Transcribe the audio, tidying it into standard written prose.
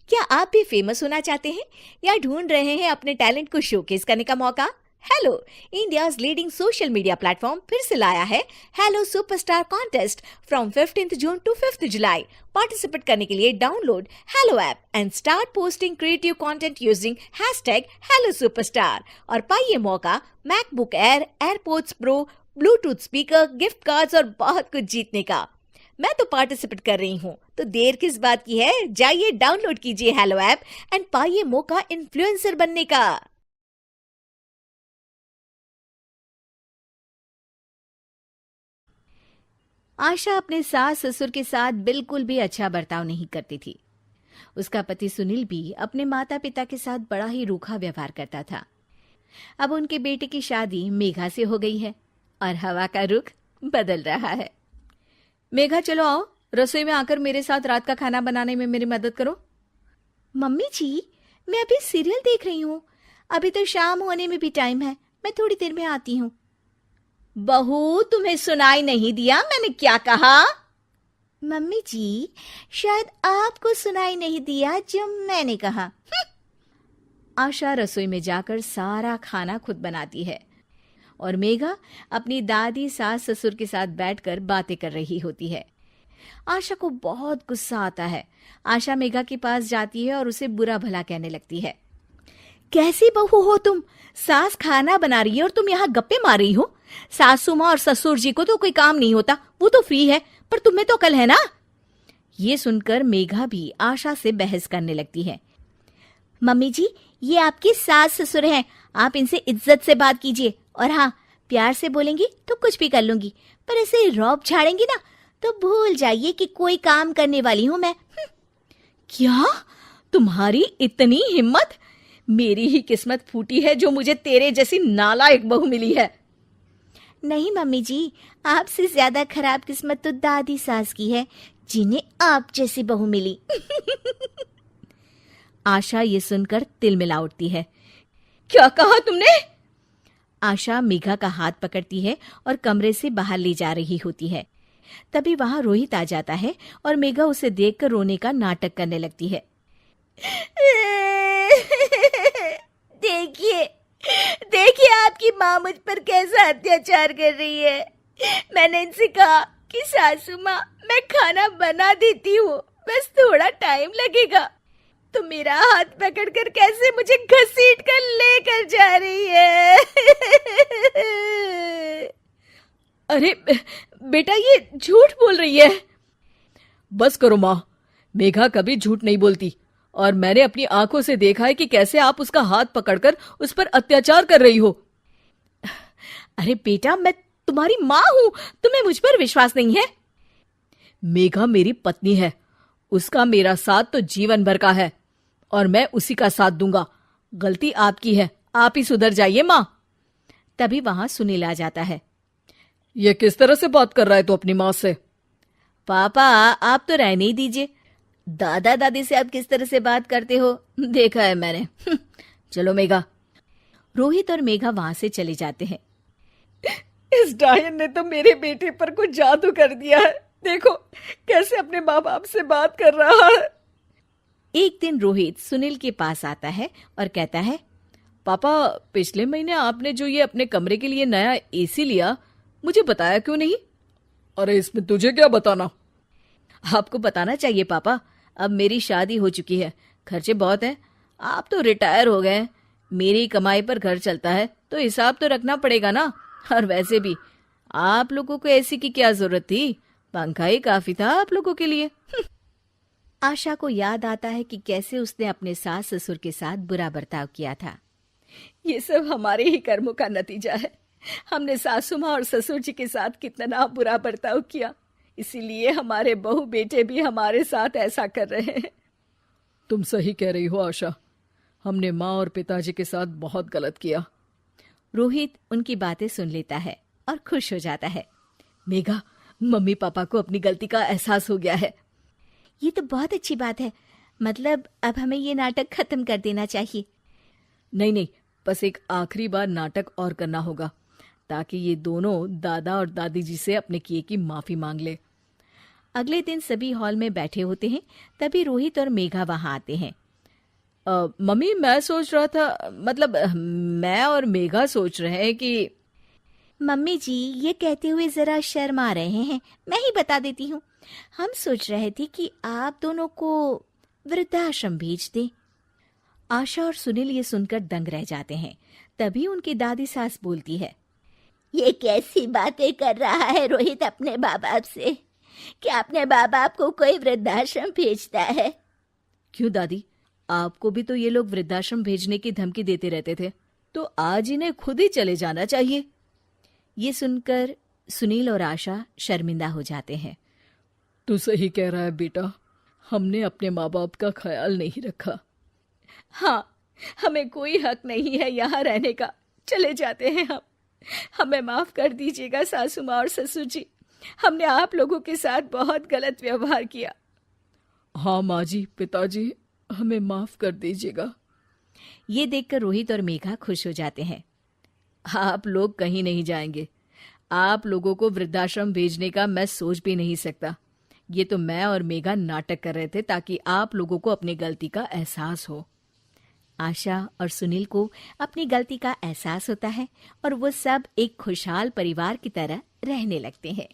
क्या आप भी फेमस होना चाहते हैं या ढूंढ रहे हैं अपने टैलेंट को शोकेस करने का मौका? Helo, India's leading social media platform फिर से लाया है Helo superstar contest from 15th June to 5th July. Participate करने के लिए download Helo app and start posting creative content using hashtag Helo superstar और पाइए मौका MacBook Air, AirPods Pro, Bluetooth speaker, gift cards और बहुत कुछ जीतने का। मैं तो पार्टिसिपेट कर रही हूँ, तो देर किस बात की है? जाइए डाउनलोड कीजिए हेलो ऐप एंड पाइए मौका इन्फ्लुएंसर बनने का। आशा अपने सास ससुर के साथ बिल्कुल भी अच्छा बर्ताव नहीं करती थी। उसका पति सुनील भी अपने माता पिता के साथ बड़ा ही रूखा व्यवहार करता था। अब उनके बेटे की शादी मेघा से हो गई है और हवा का रुख बदल रहा है। मेघा, चलो आओ, रसोई में आकर मेरे साथ रात का खाना बनाने में मेरी मदद करो। मम्मी जी, मैं अभी सीरियल देख रही हूँ। अभी तो शाम होने में भी टाइम है, मैं थोड़ी देर में आती हूँ। बहू, तुम्हें सुनाई नहीं दिया मैंने क्या कहा? मम्मी जी, शायद आपको सुनाई नहीं दिया जो मैंने कहा। आशा रसोई में जाकर सारा खाना खुद बनाती है और मेघा अपनी दादी सास ससुर के साथ बैठकर बातें कर रही होती है। आशा को बहुत गुस्सा आता है। आशा मेघा के पास जाती है और उसे बुरा भला कहने लगती है। कैसी बहू हो तुम? सास खाना बना रही है और तुम यहाँ गप्पे मार रही हो। सासू माँ और ससुर जी को तो कोई काम नहीं होता, वो तो फ्री है, पर तुम्हें तो अकल है ना। ये सुनकर मेघा भी आशा से बहस करने लगती है। मम्मी जी, ये आपकी सास ससुर हैं, आप इनसे इज्जत से बात कीजिए और हाँ, प्यार से बोलेंगी तो कुछ भी कर लूंगी, पर ऐसे रौब झाड़ेंगी ना तो भूल जाइए कि कोई काम करने वाली हूं मैं। क्या? तुम्हारी इतनी हिम्मत? मेरी ही किस्मत फूटी है जो मुझे तेरे जैसी नालायक बहू मिली है। नहीं मम्मी जी, आपसे ज्यादा खराब किस्मत तो दादी सास की है, जिन्हें आप जैसी बहू मिली। आशा ये सुनकर तिलमिला उठती है। क्या कहा तुमने? आशा मेघा का हाथ पकड़ती है और कमरे से बाहर ले जा रही होती है। तभी वहां रोहित आ जाता है और मेघा उसे देखकर रोने का नाटक करने लगती है। देखिए, देखिए आपकी माँ मुझ पर कैसा अत्याचार कर रही है। मैंने इनसे कहा कि सासू माँ, मैं खाना बना देती हूँ, बस थोड़ा टाइम लगेगा, तो मेरा हाथ पकड़कर कैसे मुझे घसीट कर लेकर जा रही है। अरे बेटा, ये झूठ बोल रही है। बस करो माँ, मेघा कभी झूठ नहीं बोलती और मैंने अपनी आंखों से देखा है कि कैसे आप उसका हाथ पकड़कर उस पर अत्याचार कर रही हो। अरे बेटा, मैं तुम्हारी माँ हूं, तुम्हें मुझ पर विश्वास नहीं है? मेघा मेरी पत्नी है, उसका मेरा साथ तो जीवन भर का है और मैं उसी का साथ दूंगा। गलती आपकी है, आप ही सुधर जाइए माँ। तभी वहां सुनील आ जाता है। ये किस तरह से बात कर रहा है तू अपनी माँ से? पापा, आप तो रहने ही दीजिए। दादा दादी से आप किस तरह से बात करते हो देखा है मैंने। चलो मेघा। रोहित और मेघा वहां से चले जाते हैं। इस डायन ने तो मेरे बेटे पर कुछ जादू कर दिया है, देखो कैसे अपने माँ बाप से बात कर रहा है। एक दिन रोहित सुनील के पास आता है और कहता है, पापा, पिछले महीने आपने जो ये अपने कमरे के लिए नया एसी लिया, मुझे बताया क्यों नहीं? अरे इसमें तुझे क्या बताना? आपको बताना चाहिए पापा, अब मेरी शादी हो चुकी है, खर्चे बहुत हैं, आप तो रिटायर हो गए हैं, मेरी कमाई पर घर चलता है, तो हिसाब तो रखना पड़ेगा ना। और वैसे भी आप लोगों को एसी की क्या जरूरत थी, पंखा ही काफी था आप लोगों के लिए। आशा को याद आता है कि कैसे उसने अपने सास ससुर के साथ बुरा बर्ताव किया था। ये सब हमारे ही कर्मों का नतीजा है। हमने सासू माँ और ससुर जी के साथ कितना बुरा बर्ताव किया, इसीलिए हमारे बहू बेटे भी हमारे साथ ऐसा कर रहे हैं। तुम सही कह रही हो आशा, हमने माँ और पिताजी के साथ बहुत गलत किया। रोहित उनकी बातें सुन लेता है और खुश हो जाता है। मेघा, मम्मी पापा को अपनी गलती का एहसास हो गया है। ये तो बहुत अच्छी बात है, मतलब अब हमें ये नाटक खत्म कर देना चाहिए। नहीं नहीं, बस एक आखिरी बार नाटक और करना होगा, ताकि ये दोनों दादा और दादी जी से अपने किए की माफी मांग ले। अगले दिन सभी हॉल में बैठे होते हैं। तभी रोहित और मेघा वहां आते हैं। मम्मी, मैं सोच रहा था, मतलब मैं और मेघा सोच रहे हैं कि मम्मी जी ये कहते हुए जरा शर्मा रहे हैं। मैं ही बता देती हूँ। हम सोच रहे थे कि आप दोनों को वृद्धाश्रम भेज दें। आशा और सुनील ये सुनकर दंग रह जाते हैं। तभी उनकी दादी सास बोलती है, ये कैसी बातें कर रहा है रोहित अपने माँ बाप से कि अपने माँ बाप को कोई वृद्धाश्रम भेजता है। क्यों दादी, आपको भी तो ये लोग वृद्धाश्रम भेजने की धमकी देते रहते थे, तो आज इन्हें खुद ही चले जाना चाहिए। ये सुनकर सुनील और आशा शर्मिंदा हो जाते हैं। तू सही कह रहा है बेटा, हमने अपने माँ बाप का ख्याल नहीं रखा। हाँ, हमें कोई हक नहीं है यहाँ रहने का। चले जाते हैं हम। हमें माफ कर दीजिएगा सासू माँ और ससुर जी, हमने आप लोगों के साथ बहुत गलत व्यवहार किया। हाँ माँ जी, पिताजी, हमें माफ कर दीजिएगा। ये देखकर रोहित और मेघा खुश हो जाते हैं। आप लोग कहीं नहीं जाएंगे। आप लोगों को वृद्धाश्रम भेजने का मैं सोच भी नहीं सकता। ये तो मैं और मेघा नाटक कर रहे थे ताकि आप लोगों को अपनी गलती का एहसास हो। आशा और सुनील को अपनी गलती का एहसास होता है और वो सब एक खुशहाल परिवार की तरह रहने लगते हैं।